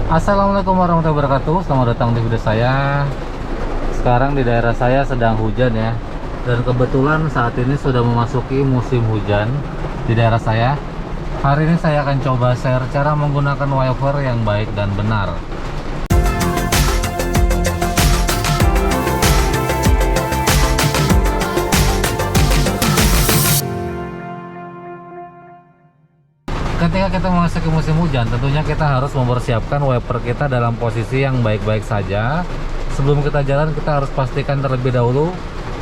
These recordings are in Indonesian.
Assalamualaikum warahmatullahi wabarakatuh. Selamat datang di video saya. Sekarang di daerah saya sedang hujan ya. Dan kebetulan saat ini sudah memasuki musim hujan di daerah saya. Hari ini saya akan coba share cara menggunakan wiper yang baik dan benar. Ketika kita memasuki musim hujan, tentunya kita harus mempersiapkan wiper kita dalam posisi yang baik-baik saja. Sebelum kita jalan, kita harus pastikan terlebih dahulu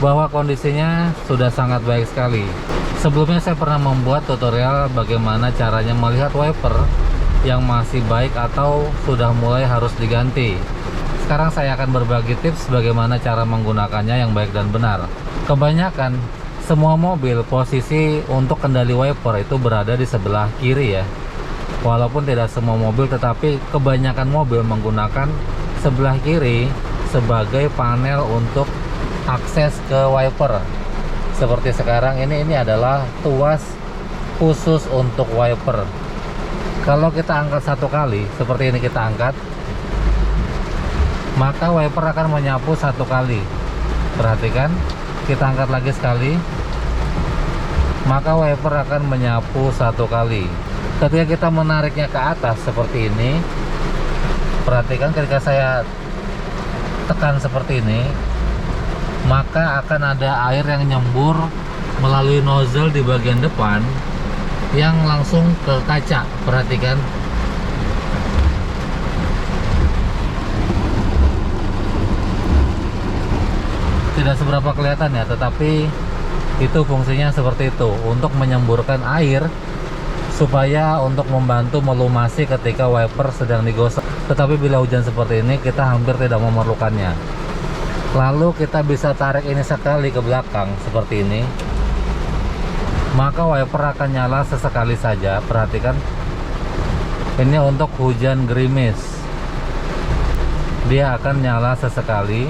bahwa kondisinya sudah sangat baik sekali. Sebelumnya saya pernah membuat tutorial bagaimana caranya melihat wiper yang masih baik atau sudah mulai harus diganti. Sekarang saya akan berbagi tips bagaimana cara menggunakannya yang baik dan benar. Kebanyakan semua mobil posisi untuk kendali wiper itu berada di sebelah kiri ya. Walaupun tidak semua mobil, tetapi kebanyakan mobil menggunakan sebelah kiri sebagai panel untuk akses ke wiper. Seperti sekarang ini adalah tuas khusus untuk wiper. Kalau kita angkat satu kali, seperti ini kita angkat, maka wiper akan menyapu satu kali. Perhatikan, kita angkat lagi sekali, maka wiper akan menyapu satu kali. Ketika kita menariknya ke atas seperti ini, perhatikan ketika saya tekan seperti ini, maka akan ada air yang nyembur melalui nozzle di bagian depan yang langsung ke kaca. Perhatikan, tidak seberapa kelihatan ya, tetapi itu fungsinya seperti itu, untuk menyemburkan air supaya untuk membantu melumasi ketika wiper sedang digosok. Tetapi bila hujan seperti ini, kita hampir tidak memerlukannya. Lalu kita bisa tarik ini sekali ke belakang seperti ini, maka wiper akan nyala sesekali saja. Perhatikan, ini untuk hujan gerimis, dia akan nyala sesekali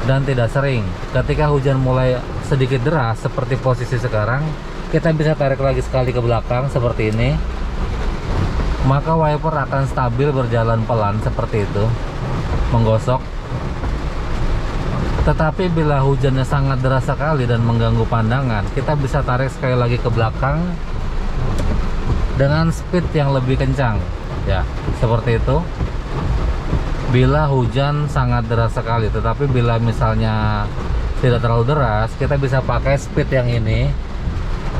dan tidak sering. Ketika hujan mulai sedikit deras seperti posisi sekarang, kita bisa tarik lagi sekali ke belakang seperti ini, maka wiper akan stabil berjalan pelan seperti itu, menggosok. Tetapi bila hujannya sangat deras sekali dan mengganggu pandangan, kita bisa tarik sekali lagi ke belakang dengan speed yang lebih kencang ya, seperti itu bila hujan sangat deras sekali. Tetapi bila misalnya tidak terlalu deras, kita bisa pakai speed yang ini,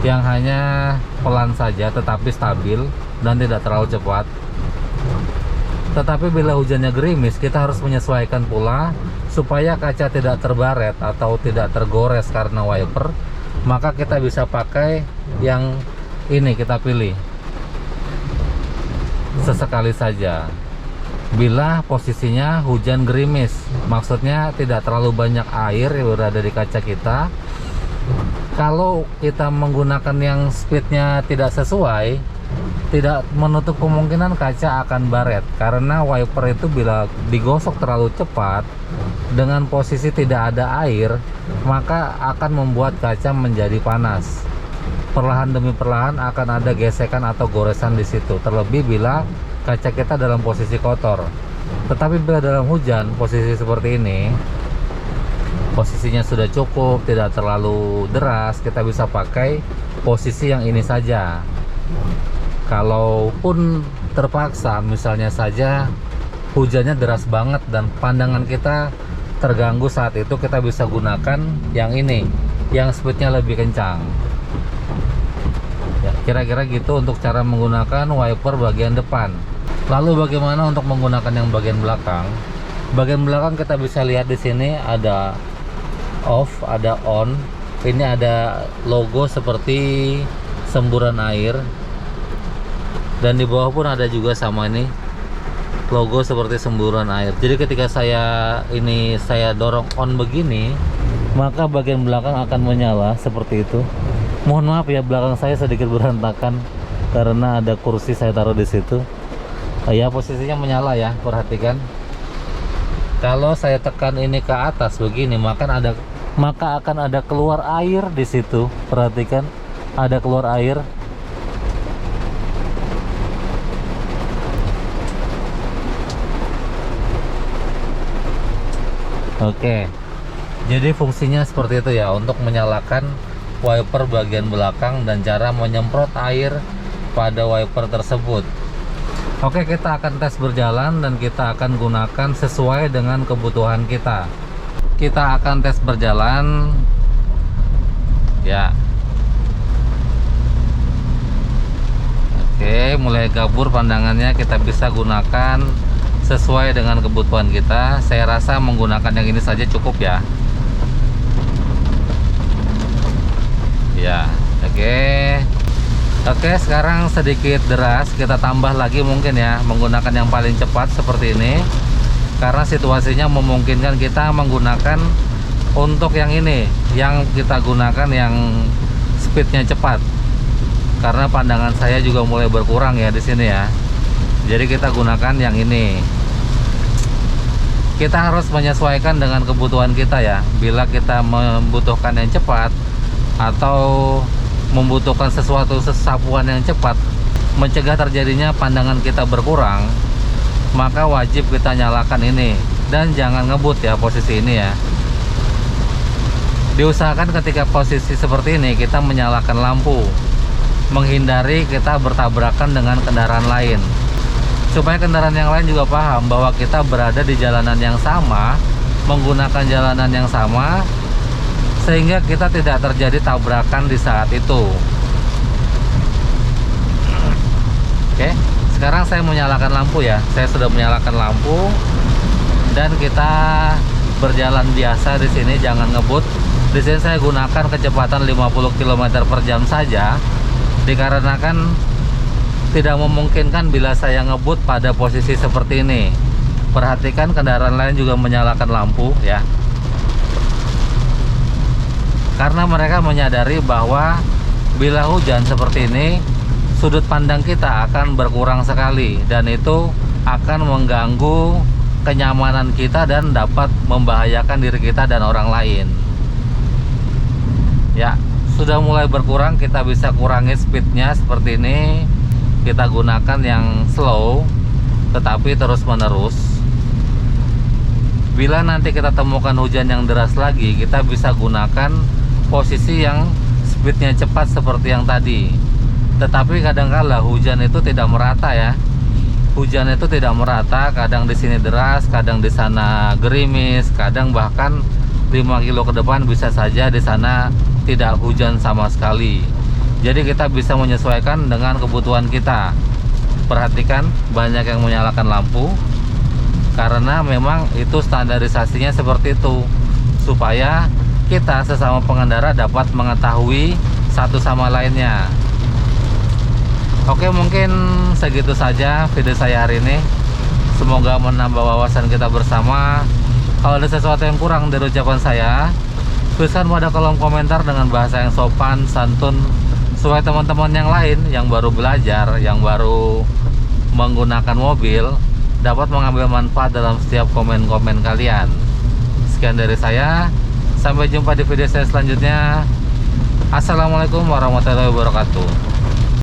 yang hanya pelan saja tetapi stabil dan tidak terlalu cepat. Tetapi bila hujannya gerimis, kita harus menyesuaikan pula supaya kaca tidak terbaret atau tidak tergores karena wiper. Maka kita bisa pakai yang ini, kita pilih sesekali saja bila posisinya hujan gerimis, maksudnya tidak terlalu banyak air yang berada di kaca kita. Kalau kita menggunakan yang speednya tidak sesuai, tidak menutup kemungkinan kaca akan baret, karena wiper itu bila digosok terlalu cepat dengan posisi tidak ada air, maka akan membuat kaca menjadi panas. Perlahan demi perlahan akan ada gesekan atau goresan di situ, terlebih bila kaca kita dalam posisi kotor. Tetapi bila dalam hujan posisi seperti ini, posisinya sudah cukup, tidak terlalu deras, kita bisa pakai posisi yang ini saja. Kalaupun terpaksa misalnya saja hujannya deras banget dan pandangan kita terganggu saat itu, kita bisa gunakan yang ini, yang speednya lebih kencang ya. Kira-kira gitu untuk cara menggunakan wiper bagian depan. Lalu bagaimana untuk menggunakan yang bagian belakang? Bagian belakang kita bisa lihat di sini ada off, ada on. Ini ada logo seperti semburan air, dan di bawah pun ada juga sama ini logo seperti semburan air. Jadi ketika saya dorong on begini, maka bagian belakang akan menyala seperti itu. Mohon maaf ya, belakang saya sedikit berantakan karena ada kursi saya taruh di situ. Ya, posisinya menyala ya, perhatikan. Kalau saya tekan ini ke atas begini, maka akan ada keluar air di situ. Perhatikan, ada keluar air. Oke, jadi fungsinya seperti itu ya, untuk menyalakan wiper bagian belakang dan cara menyemprot air pada wiper tersebut. Oke, kita akan tes berjalan dan kita akan gunakan sesuai dengan kebutuhan kita. Kita akan tes berjalan ya. Oke, mulai gabur pandangannya, kita bisa gunakan sesuai dengan kebutuhan kita. Saya rasa menggunakan yang ini saja cukup ya. Ya, oke, sekarang sedikit deras, kita tambah lagi mungkin ya, menggunakan yang paling cepat seperti ini. Karena situasinya memungkinkan kita menggunakan untuk yang ini, yang kita gunakan yang speednya cepat. Karena pandangan saya juga mulai berkurang ya di sini ya. Jadi kita gunakan yang ini. Kita harus menyesuaikan dengan kebutuhan kita ya. Bila kita membutuhkan yang cepat atau membutuhkan sesuatu sapuan yang cepat, mencegah terjadinya pandangan kita berkurang, maka wajib kita nyalakan ini. Dan jangan ngebut ya posisi ini ya. Diusahakan ketika posisi seperti ini kita menyalakan lampu, menghindari kita bertabrakan dengan kendaraan lain, supaya kendaraan yang lain juga paham bahwa kita berada di jalanan yang sama, menggunakan jalanan yang sama, sehingga kita tidak terjadi tabrakan di saat itu. Oke, sekarang saya menyalakan lampu ya. Saya sudah menyalakan lampu dan kita berjalan biasa di sini, jangan ngebut. Di sini saya gunakan kecepatan 50 km per jam saja, dikarenakan tidak memungkinkan bila saya ngebut pada posisi seperti ini. Perhatikan kendaraan lain juga menyalakan lampu ya, karena mereka menyadari bahwa bila hujan seperti ini, sudut pandang kita akan berkurang sekali, dan itu akan mengganggu kenyamanan kita dan dapat membahayakan diri kita dan orang lain ya. Sudah mulai berkurang, kita bisa kurangi speednya seperti ini. Kita gunakan yang slow tetapi terus menerus. Bila nanti kita temukan hujan yang deras lagi, kita bisa gunakan posisi yang speednya cepat seperti yang tadi. Tetapi kadangkala hujan itu tidak merata ya. Hujan itu tidak merata, kadang di sini deras, kadang di sana gerimis, kadang bahkan 5 kilo ke depan bisa saja di sana tidak hujan sama sekali. Jadi kita bisa menyesuaikan dengan kebutuhan kita. Perhatikan, banyak yang menyalakan lampu karena memang itu standarisasinya seperti itu, supaya kita sesama pengendara dapat mengetahui satu sama lainnya. Oke, mungkin segitu saja video saya hari ini. Semoga menambah wawasan kita bersama. Kalau ada sesuatu yang kurang dari ucapan saya, tuliskan pada kolom komentar dengan bahasa yang sopan, santun, supaya teman-teman yang lain yang baru belajar, yang baru menggunakan mobil, dapat mengambil manfaat dalam setiap komen-komen kalian. Sekian dari saya, sampai jumpa di video saya selanjutnya. Assalamualaikum warahmatullahi wabarakatuh.